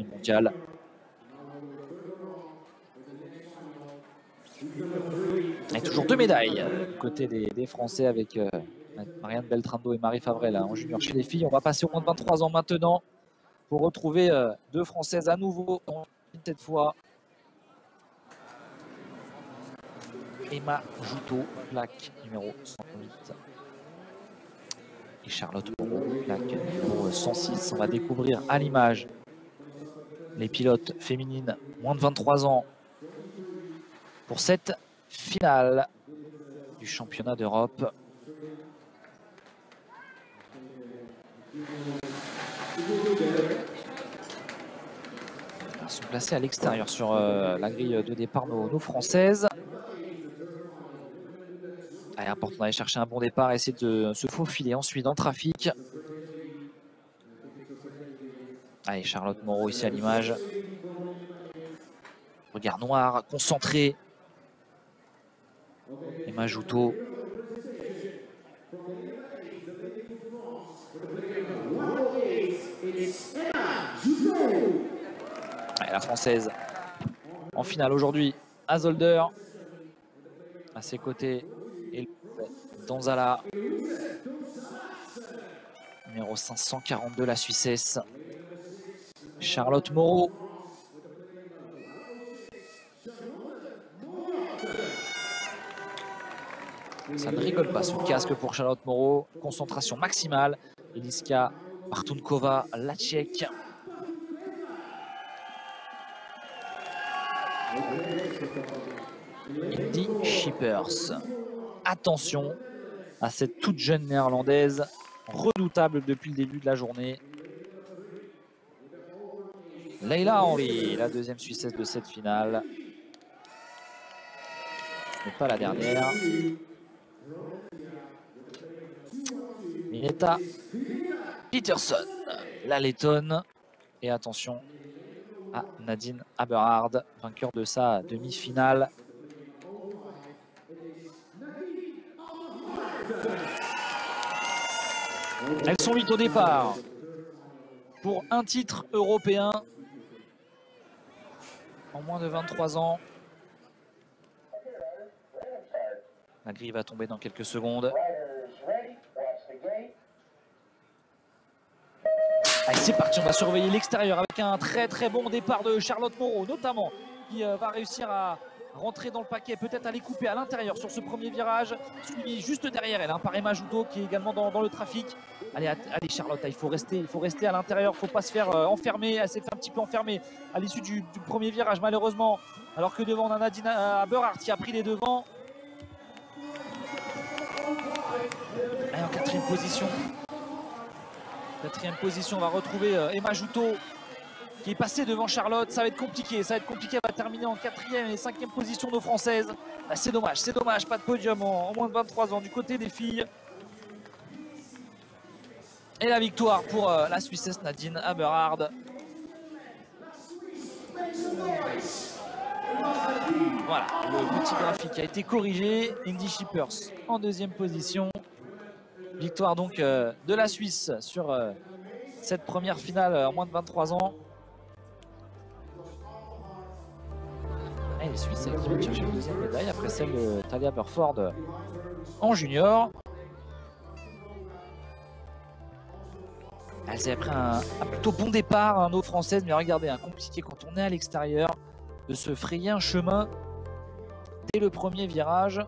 mondial. Et toujours 2 médailles côté des Français avec Marianne Beltrando et Marie Favrel en junior chez les filles. On va passer au moins de 23 ans maintenant pour retrouver 2 Françaises à nouveau, cette fois. Emma Joutot, plaque numéro 108. Et Charlotte Moreau, plaque numéro 106. On va découvrir à l'image les pilotes féminines moins de 23 ans pour cette finale du championnat d'Europe. Elles sont placées à l'extérieur sur la grille de départ nos Françaises. Allez, important d'aller chercher un bon départ, essayer de se faufiler ensuite dans le trafic. Allez, Charlotte Moreau ici à l'image. Regard noir, concentré. Emma Joutot. Allez, la Française en finale aujourd'hui à Zolder. À ses côtés, et Donzala. Numéro 542, la Suissesse. Charlotte Moreau. Ça ne rigole pas sous le casque pour Charlotte Moreau. Concentration maximale. Eliska Martunkova, la Tchèque. Indy Schippers. Attention à cette toute jeune néerlandaise, redoutable depuis le début de la journée. Leila Henry, la deuxième Suissesse de cette finale. Ce n'est pas la dernière. Minetta Peterson, la Lettonne. Et attention à Nadine Aberhard, vainqueur de sa demi-finale. Elles sont 8 au départ pour un titre européen en moins de 23 ans. La grille va tomber dans quelques secondes. Allez, c'est parti, on va surveiller l'extérieur avec un très bon départ de Charlotte Moreau, notamment, qui va réussir à rentrer dans le paquet, peut-être aller couper à l'intérieur sur ce premier virage, suivi juste derrière elle par Emma Joutot qui est également dans le trafic. Allez Charlotte, il faut rester à l'intérieur, il ne faut pas se faire enfermer. Elle s'est fait un petit peu enfermer à l'issue du premier virage malheureusement, alors que devant on a Nadine Aberhard qui a pris les devants. Allez, en quatrième position. Quatrième position, on va retrouver Emma Joutot qui est passée devant Charlotte. Ça va être compliqué, elle va terminer en 4e et 5e position nos Françaises. Ah, c'est dommage, pas de podium en moins de 23 ans du côté des filles. Et la victoire pour la Suissesse Nadine Aberhard. Voilà, le petit graphique a été corrigé. Indy Schippers en deuxième position. Victoire donc de la Suisse sur cette première finale en moins de 23 ans. Et les Suisses qui vont chercher une deuxième médaille après celle de Talia Burford en junior. Elles avaient pris un plutôt bon départ, nos Françaises, mais regardez, compliqué quand on est à l'extérieur de se frayer un chemin dès le premier virage.